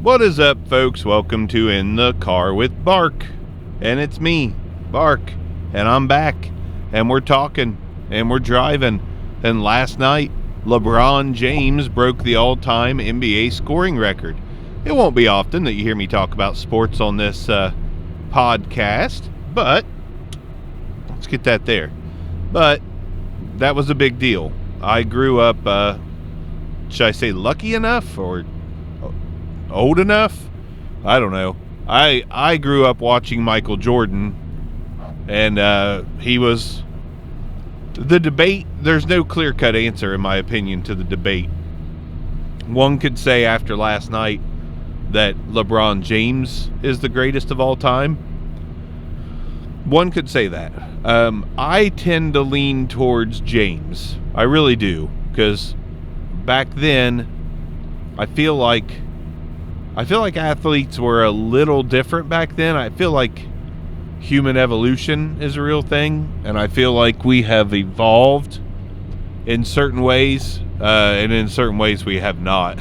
What is up, folks? Welcome to In the Car with Bark. And it's me, Bark. And I'm back. And we're talking. And we're driving. And last night, LeBron James broke the all-time NBA scoring record. It won't be often that you hear me talk about sports on this podcast. But, let's get that there. But, that was a big deal. I grew up, should I say lucky enough? Or old enough? I don't know. I grew up watching Michael Jordan, and he was the debate. There's no clear-cut answer, in my opinion, to the debate. One could say after last night that LeBron James is the greatest of all time. One could say that. I tend to lean towards James. I really do, because back then, I feel like athletes were a little different back then. I feel like human evolution is a real thing, and I feel like we have evolved in certain ways, and in certain ways we have not.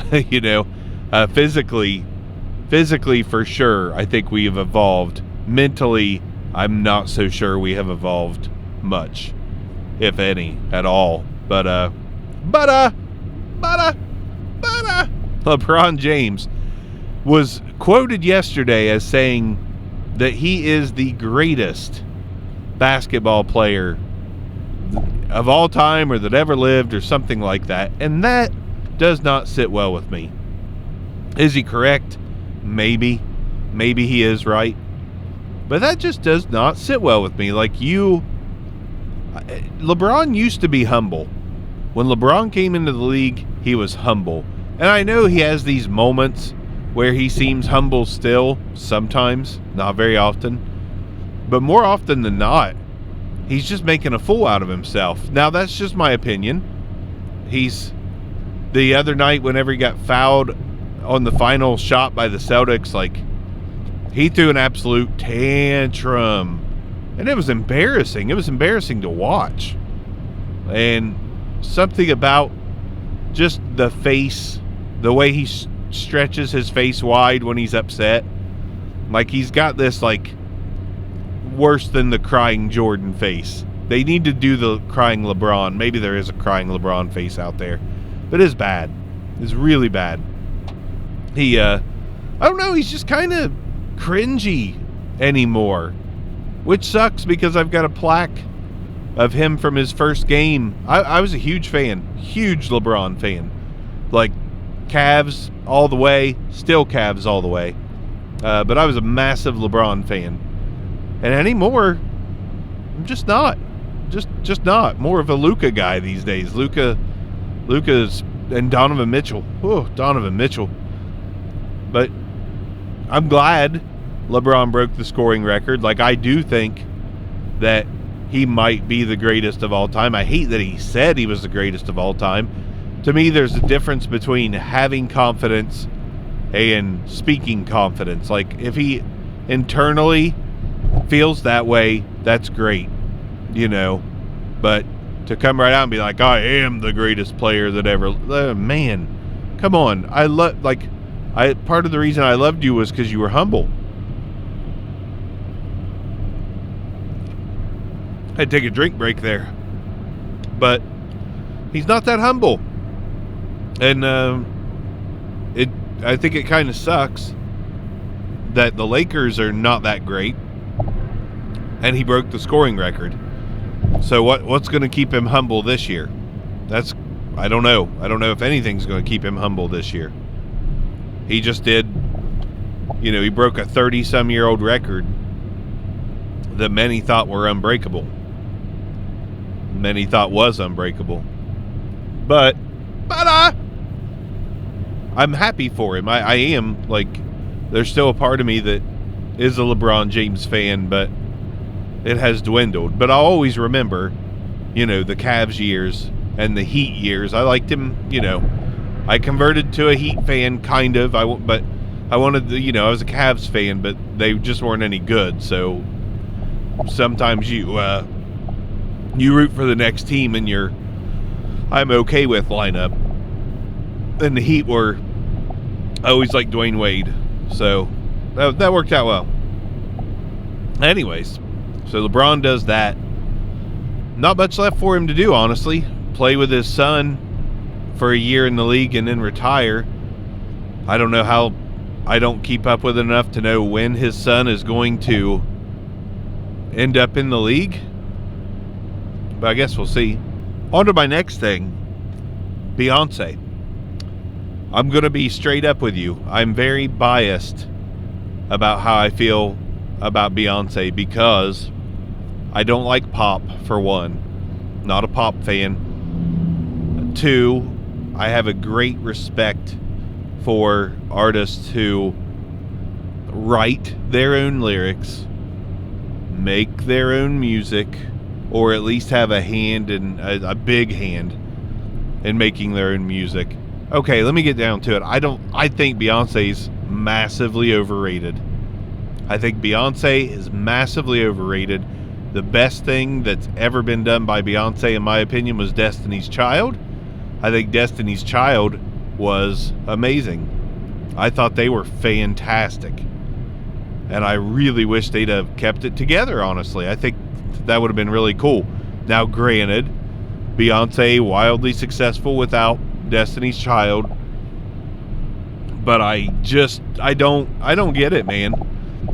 Physically for sure, I think we have evolved. Mentally, I'm not so sure we have evolved much, if any, at all. But LeBron James was quoted yesterday as saying that he is the greatest basketball player of all time or that ever lived or something like that. And that does not sit well with me. Is he correct? Maybe. Maybe he is right. But that just does not sit well with me. LeBron used to be humble. When LeBron came into the league, he was humble. And I know he has these moments where he seems humble still, sometimes, not very often. But more often than not, he's just making a fool out of himself. Now, that's just my opinion. The other night, whenever he got fouled on the final shot by the Celtics, he threw an absolute tantrum. And it was embarrassing. It was embarrassing to watch. And something about just the face, the way he stretches his face wide when he's upset. He's got this, worse than the crying Jordan face. They need to do the crying LeBron. Maybe there is a crying LeBron face out there. But it's bad. It's really bad. I don't know, he's just kind of cringy anymore. Which sucks because I've got a plaque of him from his first game. I was a huge fan. Huge LeBron fan. Cavs all the way. Still Cavs all the way. But I was a massive LeBron fan. And anymore, I'm just not. Just not. More of a Luka guy these days. Luka's and Donovan Mitchell. Oh, Donovan Mitchell. But I'm glad LeBron broke the scoring record. I do think that he might be the greatest of all time. I hate that he said he was the greatest of all time. To me, there's a difference between having confidence and speaking confidence. If he internally feels that way, that's great, But to come right out and be like, I am the greatest player that ever... man, come on. Part of the reason I loved you was because you were humble. I had to take a drink break there. But he's not that humble. And I think it kind of sucks that the Lakers are not that great. And he broke the scoring record. So what's going to keep him humble this year? I don't know. I don't know if anything's going to keep him humble this year. He just did, he broke a 30-some-year-old record that many thought were unbreakable. Many thought was unbreakable. But I'm happy for him. I am. There's still a part of me that is a LeBron James fan, but it has dwindled. But I'll always remember, the Cavs years and the Heat years. I liked him, I converted to a Heat fan, kind of. But I wanted I was a Cavs fan, but they just weren't any good. So sometimes you root for the next team in your I'm okay with lineup. And the Heat were I always liked Dwayne Wade, so that worked out well. Anyways, so LeBron does that. Not much left for him to do, honestly. Play with his son for a year in the league and then retire. I don't know how. I don't keep up with it enough to know when his son is going to end up in the league, but I guess we'll see. On to my next thing, Beyonce. I'm going to be straight up with you. I'm very biased about how I feel about Beyonce because I don't like pop, for one. Not a pop fan. Two, I have a great respect for artists who write their own lyrics, make their own music, or at least have a hand in a big hand in making their own music. Okay, let me get down to it. I think Beyonce's massively overrated. I think Beyonce is massively overrated. The best thing that's ever been done by Beyonce, in my opinion, was Destiny's Child. I think Destiny's Child was amazing. I thought they were fantastic. And I really wish they'd have kept it together, honestly. I think that would have been really cool. Now, granted, Beyonce wildly successful without Destiny's Child, but I don't get it, man.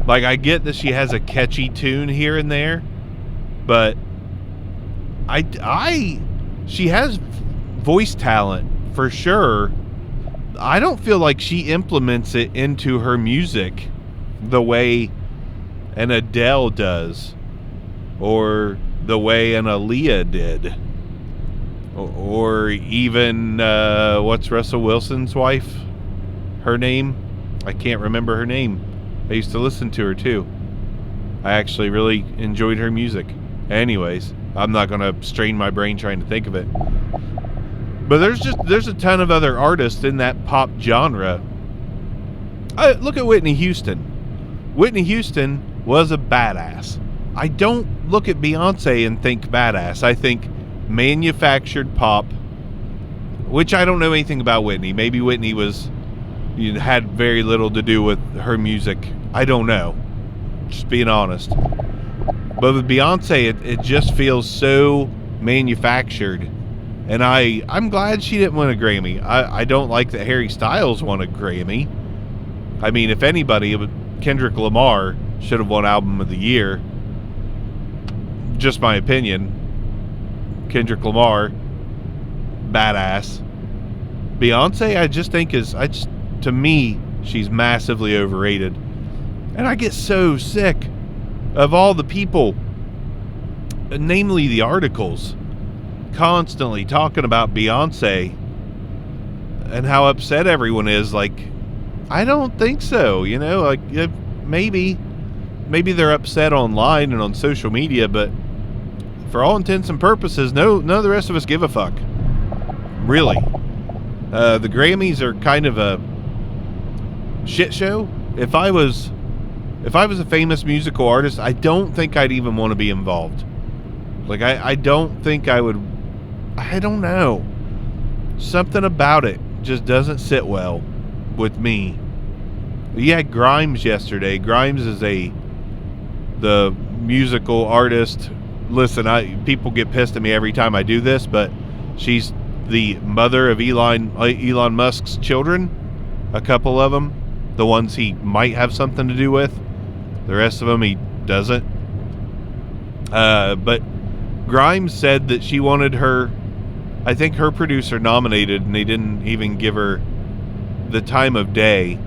Like, I get that she has a catchy tune here and there, but she has voice talent for sure. I don't feel like she implements it into her music the way an Adele does, or the way an Aaliyah did, or even what's Russell Wilson's wife? Her name? I can't remember her name. I used to listen to her too. I actually really enjoyed her music. Anyways, I'm not gonna strain my brain trying to think of it. But there's a ton of other artists in that pop genre. Look at Whitney Houston. Whitney Houston was a badass. I don't look at Beyonce and think badass. I think manufactured pop, which I don't know anything about Whitney. Maybe Whitney had very little to do with her music. I don't know. Just being honest. But with Beyonce, it just feels so manufactured. And I'm glad she didn't win a Grammy. I don't like that Harry Styles won a Grammy. I mean, if anybody, Kendrick Lamar should have won Album of the Year. Just my opinion. Kendrick Lamar, badass. Beyonce, I just think to me, she's massively overrated. And I get so sick of all the people, namely the articles, constantly talking about Beyonce and how upset everyone is. Like, I don't think so, like maybe they're upset online and on social media, but for all intents and purposes, none of the rest of us give a fuck. Really. The Grammys are kind of a shit show. If I was a famous musical artist, I don't think I'd even want to be involved. Like, I don't think I would. I don't know. Something about it just doesn't sit well with me. You had Grimes yesterday. Grimes is the musical artist. Listen, people get pissed at me every time I do this, but she's the mother of Elon Musk's children. A couple of them. The ones he might have something to do with. The rest of them he doesn't. But Grimes said that she wanted her producer nominated, and they didn't even give her the time of day.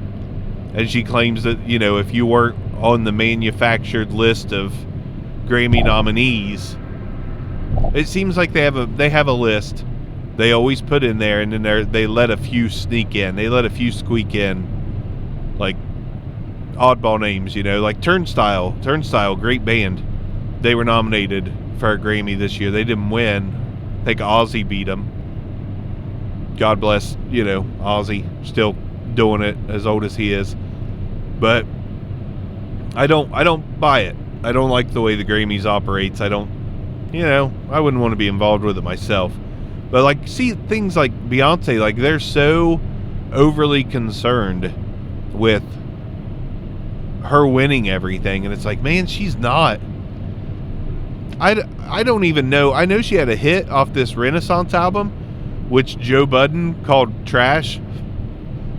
And she claims that, if you weren't on the manufactured list of Grammy nominees, it seems like they have a list they always put in there, and then they let a few sneak in. They let a few squeak in, like oddball names, like Turnstile. Turnstile, great band. They were nominated for a Grammy this year. They didn't win. I think Ozzy beat them. God bless, Ozzy, still doing it, as old as he is. But I don't buy it. I don't like the way the Grammys operates. I wouldn't want to be involved with it myself. But see things like Beyonce, they're so overly concerned with her winning everything, and it's like, man, she's not. I don't even know. I know she had a hit off this Renaissance album, which Joe Budden called trash.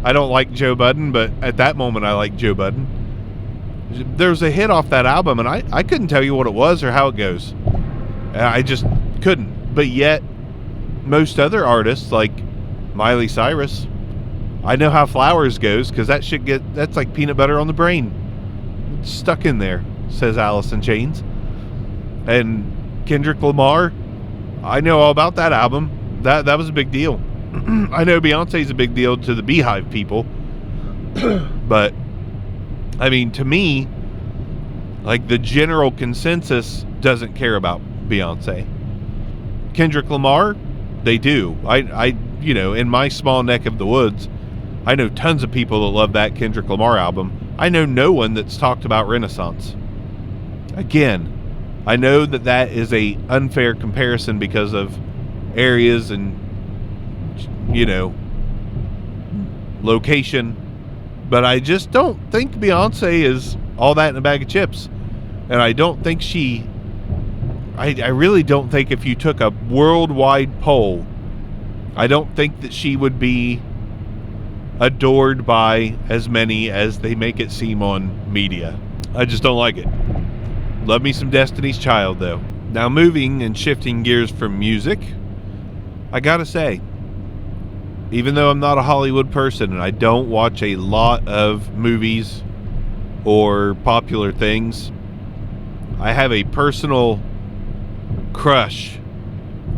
I don't like Joe Budden, but at that moment I like Joe Budden. There's a hit off that album, and I couldn't tell you what it was or how it goes. I just couldn't. But yet, most other artists, like Miley Cyrus, I know how Flowers goes, because that's like peanut butter on the brain. It's stuck in there, says Alice in Chains. And Kendrick Lamar, I know all about that album. That was a big deal. I know Beyonce's a big deal to the Beehive people. But, I mean, to me, like, the general consensus doesn't care about Beyonce. Kendrick Lamar, they do. I in my small neck of the woods, I know tons of people that love that Kendrick Lamar album. I know no one that's talked about Renaissance. Again, I know that is a unfair comparison because of areas and, location. But I just don't think Beyonce is all that in a bag of chips. And I don't think I really don't think if you took a worldwide poll, I don't think that she would be adored by as many as they make it seem on media. I just don't like it. Love me some Destiny's Child, though. Now, moving and shifting gears from music, I gotta say, even though I'm not a Hollywood person and I don't watch a lot of movies or popular things, I have a personal crush,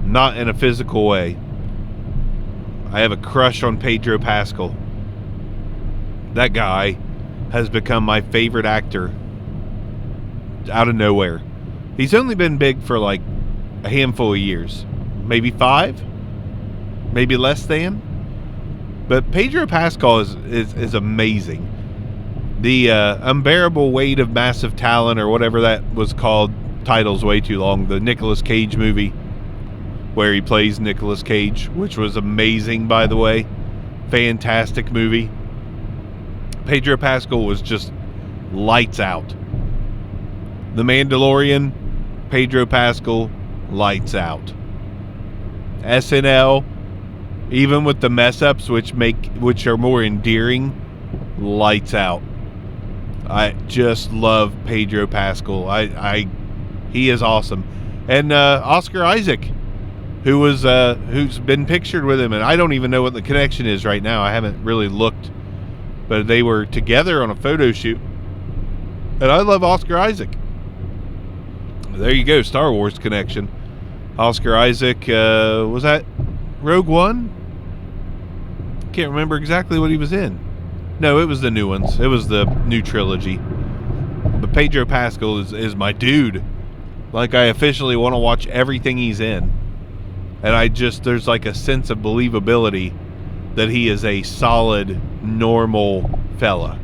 not in a physical way. I have a crush on Pedro Pascal. That guy has become my favorite actor out of nowhere. He's only been big for like a handful of years, maybe 5, maybe less than. But Pedro Pascal is amazing. The Unbearable Weight of Massive Talent, or whatever that was called, title's way too long. The Nicolas Cage movie where he plays Nicolas Cage, which was amazing, by the way. Fantastic movie. Pedro Pascal was just lights out. The Mandalorian, Pedro Pascal, lights out. SNL, even with the mess ups which are more endearing, lights out. I just love Pedro Pascal. He is awesome. And Oscar Isaac, who's been pictured with him, and I don't even know what the connection is right now. I haven't really looked, but they were together on a photo shoot. And I love Oscar Isaac. There you go, Star Wars connection. Oscar Isaac, was that Rogue One? Can't remember exactly what he was in. No, it was the new ones. It was the new trilogy. But Pedro Pascal is my dude. Like, I officially want to watch everything he's in. And there's like a sense of believability that he is a solid, normal fella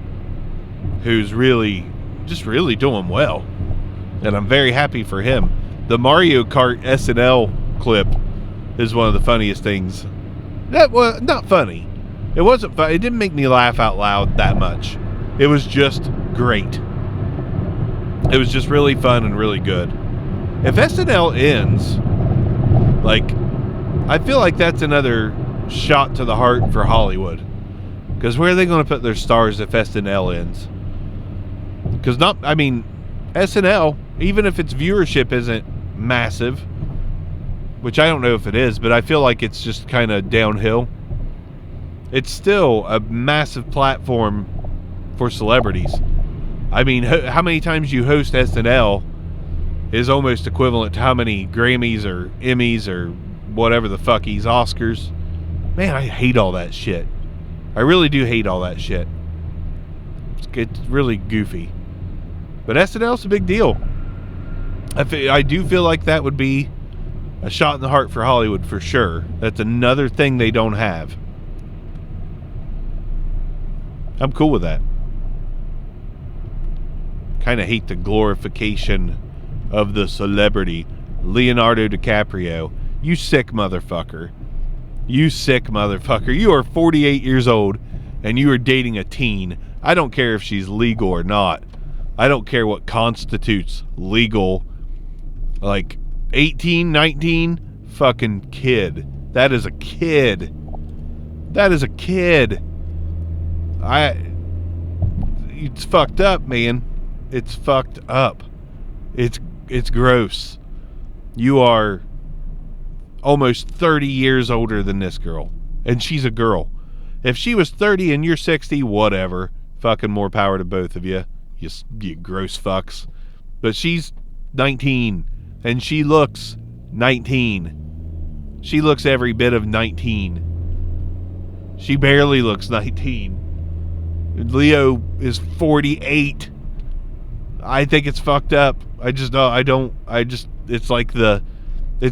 who's really doing well. And I'm very happy for him. The Mario Kart SNL clip is one of the funniest things. That was not funny. It wasn't funny. It didn't make me laugh out loud that much. It was just great. It was just really fun and really good. If SNL ends, like, I feel like that's another shot to the heart for Hollywood. Because where are they going to put their stars if SNL ends? Because SNL, even if its viewership isn't massive, which I don't know if it is, but I feel like it's just kind of downhill, it's still a massive platform for celebrities. I mean, how many times you host SNL is almost equivalent to how many Grammys or Emmys or whatever the fuck Oscars. Man, I hate all that shit. I really do hate all that shit. It's really goofy. But SNL's a big deal. I do feel like that would be a shot in the heart for Hollywood for sure. That's another thing they don't have. I'm cool with that. Kind of hate the glorification of the celebrity. Leonardo DiCaprio, you sick motherfucker. You sick motherfucker. You are 48 years old and you are dating a teen. I don't care if she's legal or not. I don't care what constitutes legal. Like 18, 19, fucking kid. That is a kid. That is a kid. It's fucked up, man. It's fucked up. It's gross. You are almost 30 years older than this girl. And she's a girl. If she was 30 and you're 60, whatever. Fucking more power to both of you. You gross fucks. But she's 19. And she looks 19. She looks every bit of 19. She barely looks 19. Leo is 48. I think it's fucked up. It's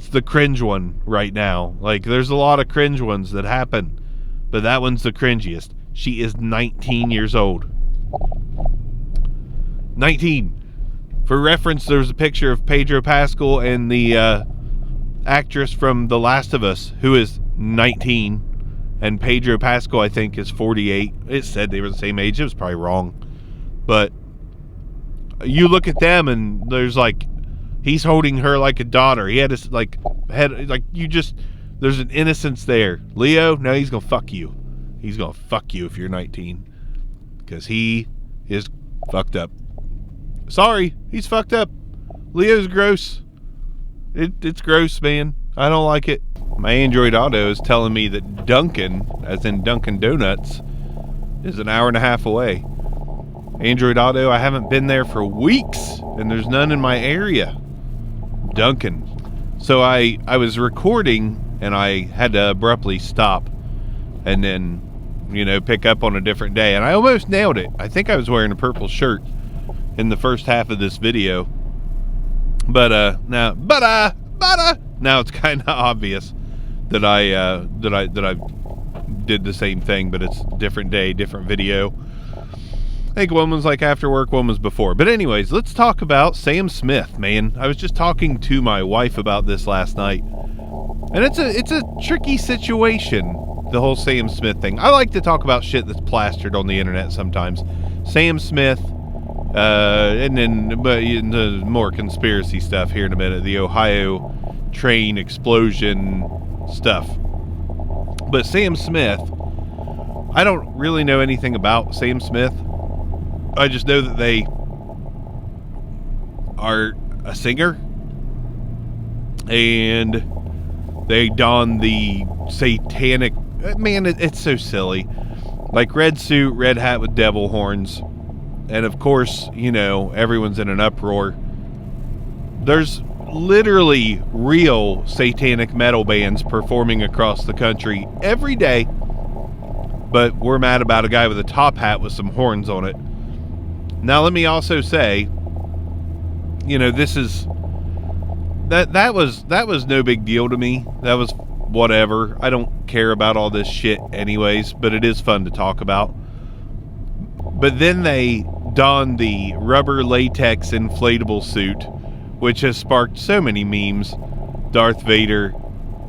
the cringe one right now. Like, there's a lot of cringe ones that happen, but that one's the cringiest. She is 19 years old. 19. For reference, there's a picture of Pedro Pascal and the actress from The Last of Us, who is 19, and Pedro Pascal, I think, is 48. It said they were the same age. It was probably wrong, but you look at them and there's like, he's holding her like a daughter. He had his there's an innocence there. Leo, no, he's gonna fuck you. He's gonna fuck you if you're 19, because he is fucked up. Sorry, he's fucked up. Leo's gross. It's gross, man. I don't like it. My Android Auto is telling me that Dunkin', as in Dunkin' Donuts, is an hour and a half away. Android Auto, I haven't been there for weeks, and there's none in my area. Dunkin'. So I was recording, and I had to abruptly stop, and then, pick up on a different day. And I almost nailed it. I think I was wearing a purple shirt in the first half of this video. But now it's kind of obvious that I did the same thing, but it's different day, different video. I think one was like after work, one was before. But anyways, let's talk about Sam Smith, man. I was just talking to my wife about this last night, and it's a tricky situation, the whole Sam Smith thing. I like to talk about shit that's plastered on the internet sometimes. Sam Smith, and then the more conspiracy stuff here in a minute, the Ohio train explosion stuff. But Sam Smith, I don't really know anything about Sam Smith. I just know that they are a singer, and they don the satanic, man, it's so silly, like red suit, red hat with devil horns, and of course, everyone's in an uproar. There's literally real satanic metal bands performing across the country every day, but we're mad about a guy with a top hat with some horns on it. Now, let me also say, this is that was no big deal to me. That was whatever. I don't care about all this shit anyways, but it is fun to talk about. But then they donned the rubber latex inflatable suit, which has sparked so many memes. Darth Vader.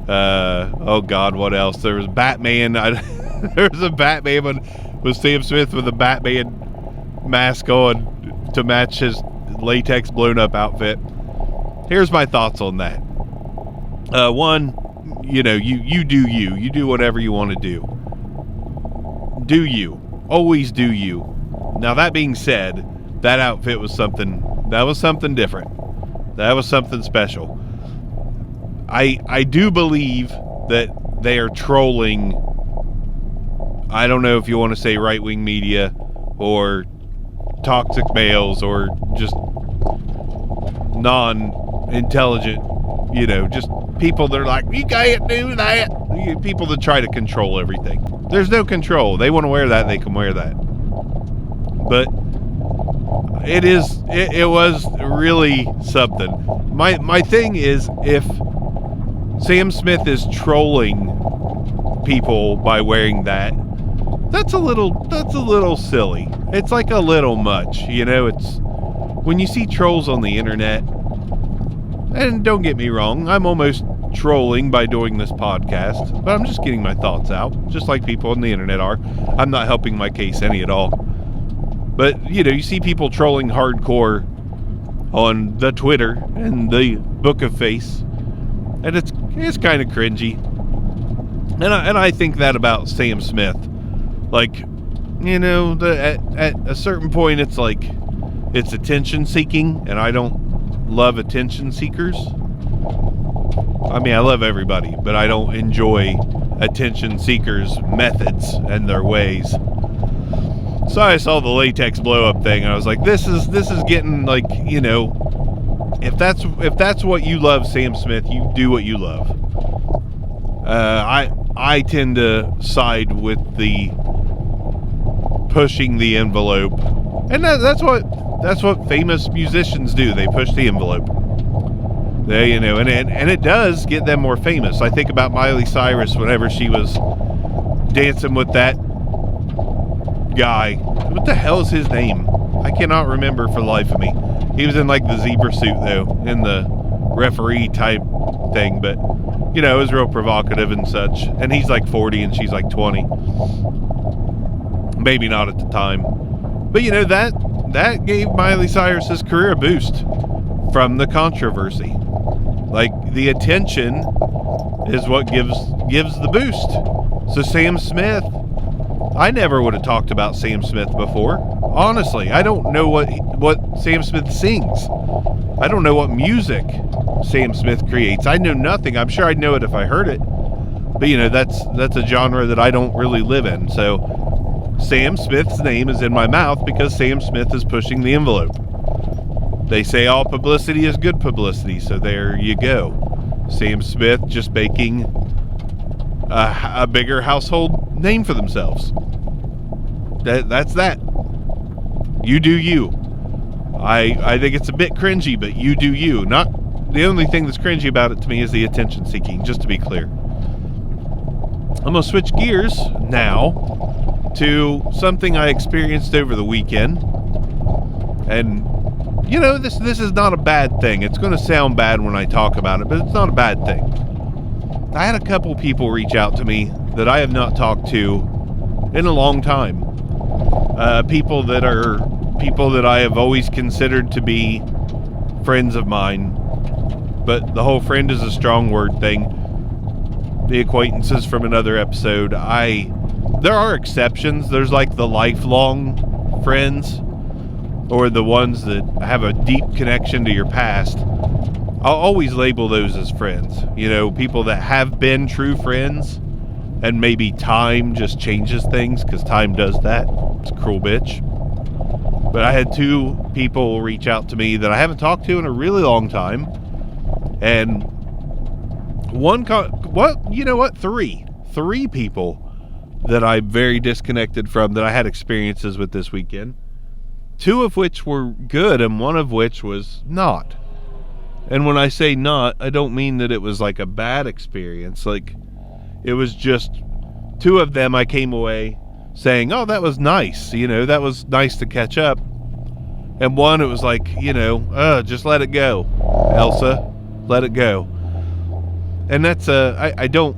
Oh God, what else? There was Batman. There was a Batman one with Sam Smith with a Batman mask on to match his latex blown up outfit. Here's my thoughts on that. One, you do you. You do whatever you want to do. Do you. Always do you. Now, that being said, that outfit was something different. That was something special. I do believe that they are trolling, I don't know if you want to say right-wing media or toxic males or just non-intelligent, just people that are like, you can't do that. People that try to control everything. There's no control. They want to wear that, they can wear that. But it was really something. My thing is, if Sam Smith is trolling people by wearing that, that's a little silly. It's like a little much, it's when you see trolls on the internet, and don't get me wrong, I'm almost trolling by doing this podcast, but I'm just getting my thoughts out, just like people on the internet are. I'm not helping my case any at all. But, you see people trolling hardcore on the Twitter and the Book of Face, and it's kind of cringy. And I think that about Sam Smith. Like, at a certain point, it's like, it's attention seeking, and I don't love attention seekers. I mean, I love everybody, but I don't enjoy attention seekers' methods and their ways. So I saw the latex blow up thing, and I was like, this is getting like, if that's what you love, Sam Smith, you do what you love. I tend to side with the pushing the envelope, and that's what famous musicians do. They push the envelope. They, and it does get them more famous. I think about Miley Cyrus whenever she was dancing with that guy. What the hell is his name? I cannot remember for the life of me. He was in like the zebra suit though, in the referee type thing, but it was real provocative and such. And he's like 40 and she's like 20. Maybe not at the time, but that gave Miley Cyrus's career a boost from the controversy. Like, the attention is what gives the boost. So Sam Smith, I never would have talked about Sam Smith before. Honestly, I don't know what Sam Smith sings. I don't know what music Sam Smith creates. I know nothing. I'm sure I'd know it if I heard it. But that's a genre that I don't really live in. So Sam Smith's name is in my mouth because Sam Smith is pushing the envelope. They say all publicity is good publicity, so there you go. Sam Smith just making a bigger household name for themselves. That's that. You do you. I think it's a bit cringy, but you do you. Not the only thing that's cringy about it to me is the attention seeking, just to be clear. I'm going to switch gears now to something I experienced over the weekend. And this is not a bad thing. It's going to sound bad when I talk about it, but it's not a bad thing. I had a couple people reach out to me that I have not talked to in a long time. People that I have always considered to be friends of mine, but the whole friend is a strong word thing. The acquaintances from another episode. There are exceptions. There's like the lifelong friends, or the ones that have a deep connection to your past. I'll always label those as friends. People that have been true friends, and maybe time just changes things, because time does that. It's a cruel bitch. But I had two people reach out to me that I haven't talked to in a really long time. And three people that I'm very disconnected from that I had experiences with this weekend. Two of which were good and one of which was not. And when I say not, I don't mean that it was like a bad experience. Like, it was just two of them I came away saying, oh, that was nice. That was nice to catch up. And one, it was like, just let it go, Elsa. Let it go. And that's I don't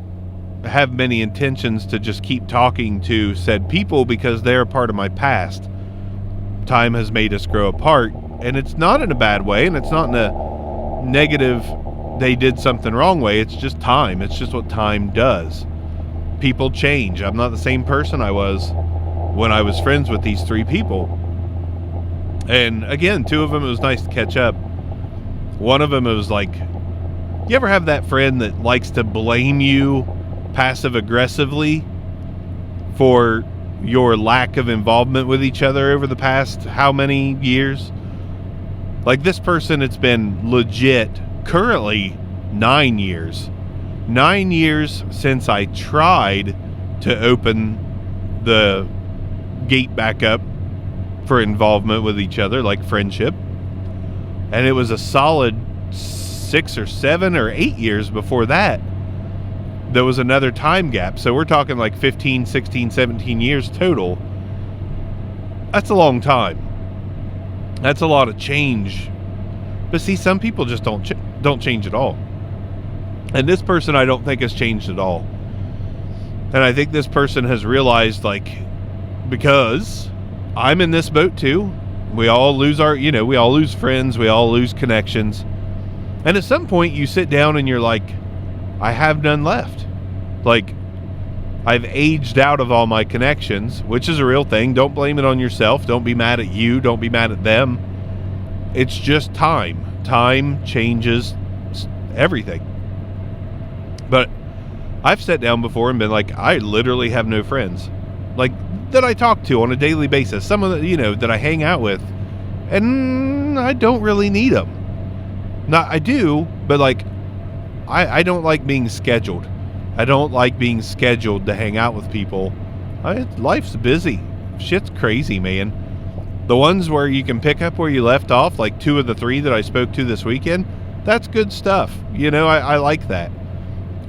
have many intentions to just keep talking to said people because they're a part of my past. Time has made us grow apart, and it's not in a bad way, and it's not in a negative they did something wrong way. It's just time. It's just what time does. People change. I'm not the same person I was when I was friends with these three people. And again, two of them, it was nice to catch up. One of them, it was like, you ever have that friend that likes to blame you passive aggressively for your lack of involvement with each other over the past how many years? Like, this person, it's been legit currently 9 years. 9 years since I tried to open the gate back up for involvement with each other, like friendship. And it was a solid 6 or 7 or 8 years before that. There was another time gap. So we're talking like 15, 16, 17 years total. That's a long time. That's a lot of change. But see, some people just don't change at all. And this person I don't think has changed at all. And I think this person has realized, like, because I'm in this boat too. We all lose we all lose friends. We all lose connections. And at some point you sit down and you're like, I have none left. Like, I've aged out of all my connections, which is a real thing. Don't blame it on yourself. Don't be mad at you. Don't be mad at them. It's just time. Time changes everything. But I've sat down before and been like, I literally have no friends. Like, that I talk to on a daily basis. Some of the, that I hang out with. And I don't really need them. I do, but like, I don't like being scheduled. I don't like being scheduled to hang out with people. Life's busy. Shit's crazy, man. The ones where you can pick up where you left off, like 2 of the 3 that I spoke to this weekend, that's good stuff. I like that.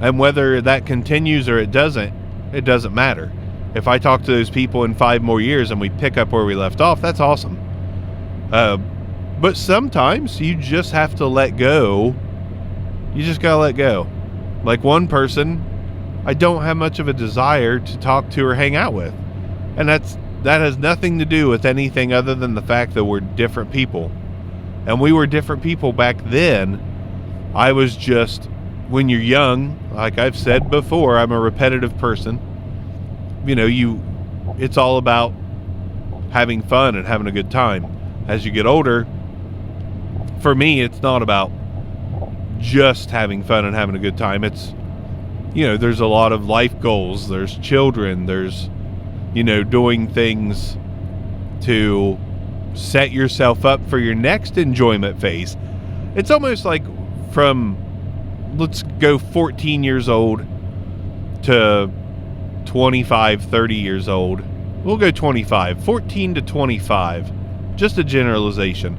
And whether that continues or it doesn't matter. If I talk to those people in 5 more years and we pick up where we left off, that's awesome. But sometimes you just have to let go. You just gotta let go. Like one person, I don't have much of a desire to talk to or hang out with. And that has nothing to do with anything other than the fact that we're different people. And we were different people back then. I was just, when you're young, like I've said before, I'm a repetitive person. It's all about having fun and having a good time. As you get older, for me, it's not about just having fun and having a good time. It's, there's a lot of life goals. There's children. There's, doing things to set yourself up for your next enjoyment phase. It's almost like from, let's go 14 years old to 25, 30 years old. We'll go 25. 14 to 25. Just a generalization.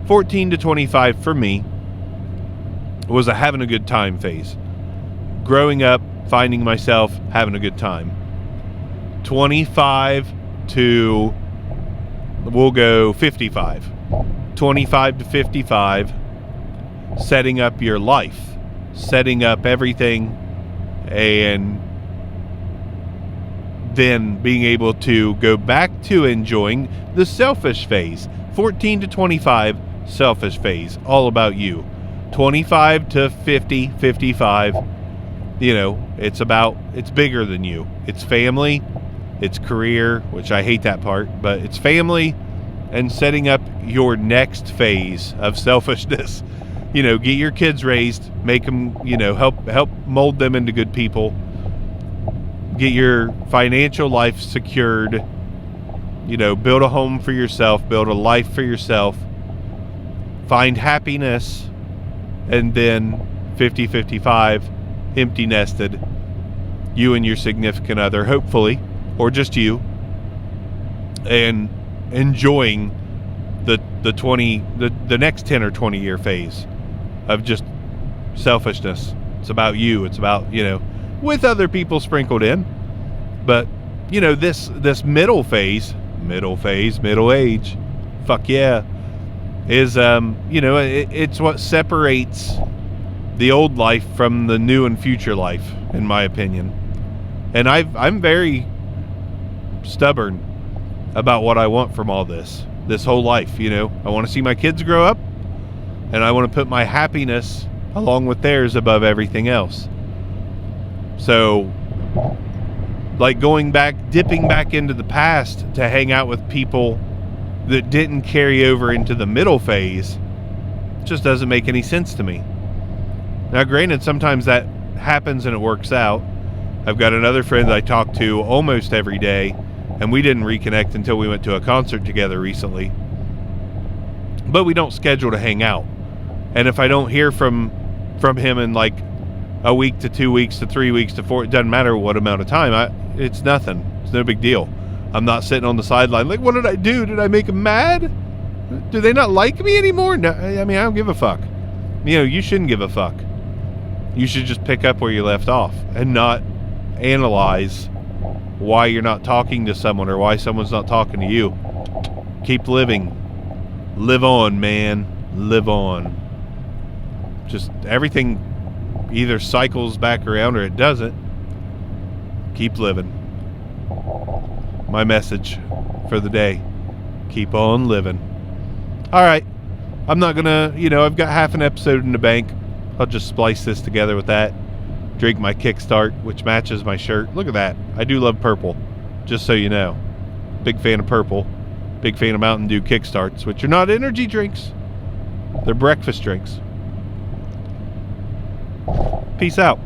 14 to 25 for me was a having a good time phase. Growing up, finding myself, having a good time. 25 to, we'll go 55. 25 to 55, setting up your life, setting up everything, and then being able to go back to enjoying the selfish phase. 14 to 25, selfish phase, all about you. 25 to 50, 55, it's bigger than you. It's family, it's career, which I hate that part, but it's family and setting up your next phase of selfishness. Get your kids raised, make them, help mold them into good people. Get your financial life secured, build a home for yourself, build a life for yourself, find happiness, and then 50, 55, empty nested, you and your significant other, hopefully, or just you, and enjoying the next 10 or 20 year phase of just selfishness. It's about you. It's about, with other people sprinkled in. But, this middle age, fuck yeah, is, it's what separates the old life from the new and future life, in my opinion. And I'm very stubborn about what I want from all this whole life. I want to see my kids grow up, and I want to put my happiness along with theirs above everything else. So, like dipping back into the past to hang out with people that didn't carry over into the middle phase just doesn't make any sense to me. Now, granted, sometimes that happens and it works out. I've got another friend that I talk to almost every day, and we didn't reconnect until we went to a concert together recently. But we don't schedule to hang out. And if I don't hear from him in like a week to 2 weeks to 3 weeks to 4, it doesn't matter what amount of time, it's nothing. It's no big deal. I'm not sitting on the sideline like, what did I do? Did I make them mad? Do they not like me anymore? No, I don't give a fuck. You shouldn't give a fuck. You should just pick up where you left off and not analyze why you're not talking to someone or why someone's not talking to you. Keep living. Live on, man. Live on. Just everything, either cycles back around or it doesn't. Keep living. My message for the day. Keep on living. All right. I'm not going to, I've got half an episode in the bank. I'll just splice this together with that. Drink my Kickstart, which matches my shirt. Look at that. I do love purple, just so you know. Big fan of purple. Big fan of Mountain Dew Kickstarts, which are not energy drinks. They're breakfast drinks. Peace out.